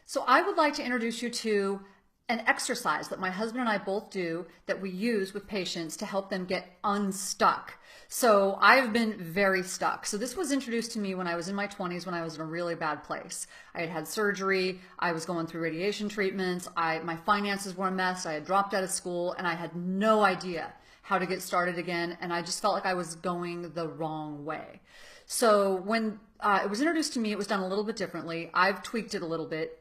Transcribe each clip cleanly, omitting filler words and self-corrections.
So I would like to introduce you to an exercise that my husband and I both do that we use with patients to help them get unstuck. So I've been very stuck. So this was introduced to me when I was in my 20s, when I was in a really bad place. I had had surgery. I was going through radiation treatments. My finances were a mess. I had dropped out of school and I had no idea how to get started again. And I just felt like I was going the wrong way. So when it was introduced to me, it was done a little bit differently. I've tweaked it a little bit.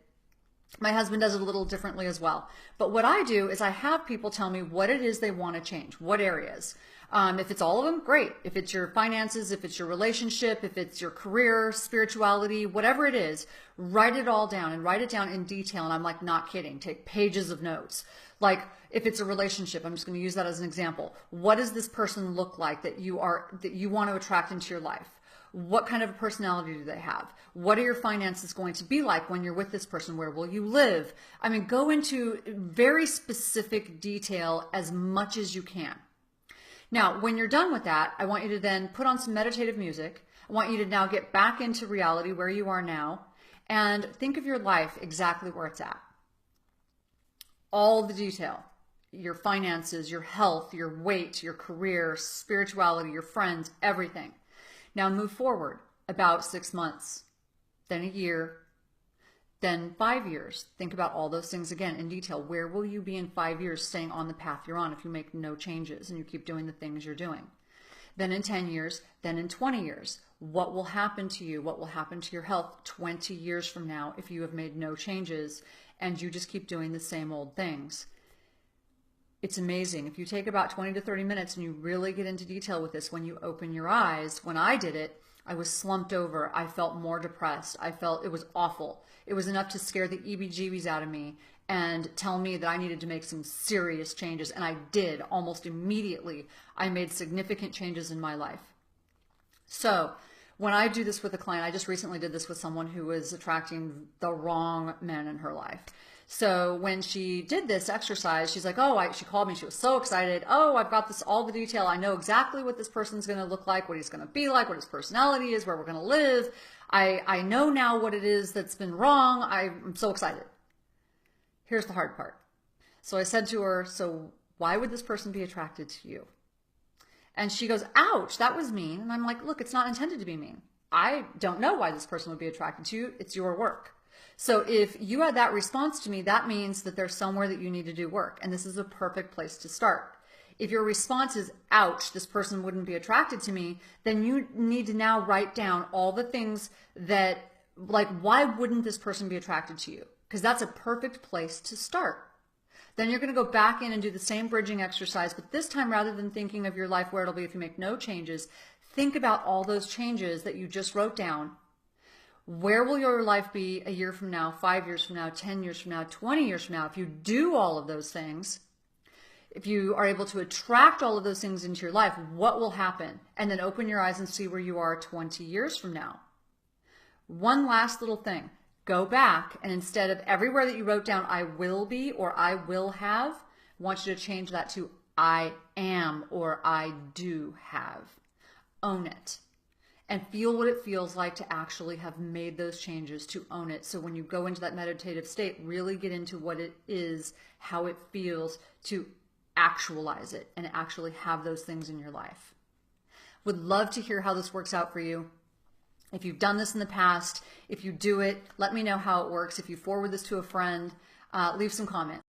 My husband does it a little differently as well. But what I do is I have people tell me what it is they want to change, what areas. If it's all of them, great. If it's your finances, if it's your relationship, if it's your career, spirituality, whatever it is, write it all down and write it down in detail. And I'm like, not kidding. Take pages of notes. Like if it's a relationship, I'm just going to use that as an example. What does this person look like that you want to attract into your life? What kind of a personality do they have? What are your finances going to be like when you're with this person? Where will you live? I mean, go into very specific detail as much as you can. Now, when you're done with that, I want you to then put on some meditative music. I want you to now get back into reality where you are now and think of your life exactly where it's at. All the detail, your finances, your health, your weight, your career, spirituality, your friends, everything. Now move forward about 6 months, then a year, then 5 years. Think about all those things again in detail. Where will you be in 5 years staying on the path you're on if you make no changes and you keep doing the things you're doing? Then in 10 years, then in 20 years. What will happen to you? What will happen to your health 20 years from now if you have made no changes and you just keep doing the same old things? It's amazing. If you take about 20 to 30 minutes and you really get into detail with this, when you open your eyes, when I did it, I was slumped over. I felt more depressed. I felt it was awful. It was enough to scare the EBGBs out of me and tell me that I needed to make some serious changes. And I did almost immediately. I made significant changes in my life. So when I do this with a client, I just recently did this with someone who was attracting the wrong men in her life. So when she did this exercise, she's like, she called me. She was so excited. Oh, I've got this, all the detail. I know exactly what this person's going to look like, what he's going to be like, what his personality is, where we're going to live. I know now what it is that's been wrong. I'm so excited. Here's the hard part. So I said to her, so why would this person be attracted to you? And she goes, ouch, that was mean. And I'm like, look, it's not intended to be mean. I don't know why this person would be attracted to you. It's your work. So if you had that response to me, that means that there's somewhere that you need to do work. And this is a perfect place to start. If your response is, ouch, this person wouldn't be attracted to me, then you need to now write down all the things that, like, why wouldn't this person be attracted to you? Because that's a perfect place to start. Then you're going to go back in and do the same bridging exercise, but this time, rather than thinking of your life where it'll be if you make no changes, think about all those changes that you just wrote down. Where will your life be a year from now, 5 years from now, 10 years from now, 20 years from now? If you do all of those things, if you are able to attract all of those things into your life, what will happen? And then open your eyes and see where you are 20 years from now. One last little thing. Go back and instead of everywhere that you wrote down, I will be or I will have, I want you to change that to I am or I do have. Own it. And feel what it feels like to actually have made those changes, to own it. So when you go into that meditative state, really get into what it is, how it feels to actualize it and actually have those things in your life. Would love to hear how this works out for you. If you've done this in the past, if you do it, let me know how it works. If you forward this to a friend, leave some comments.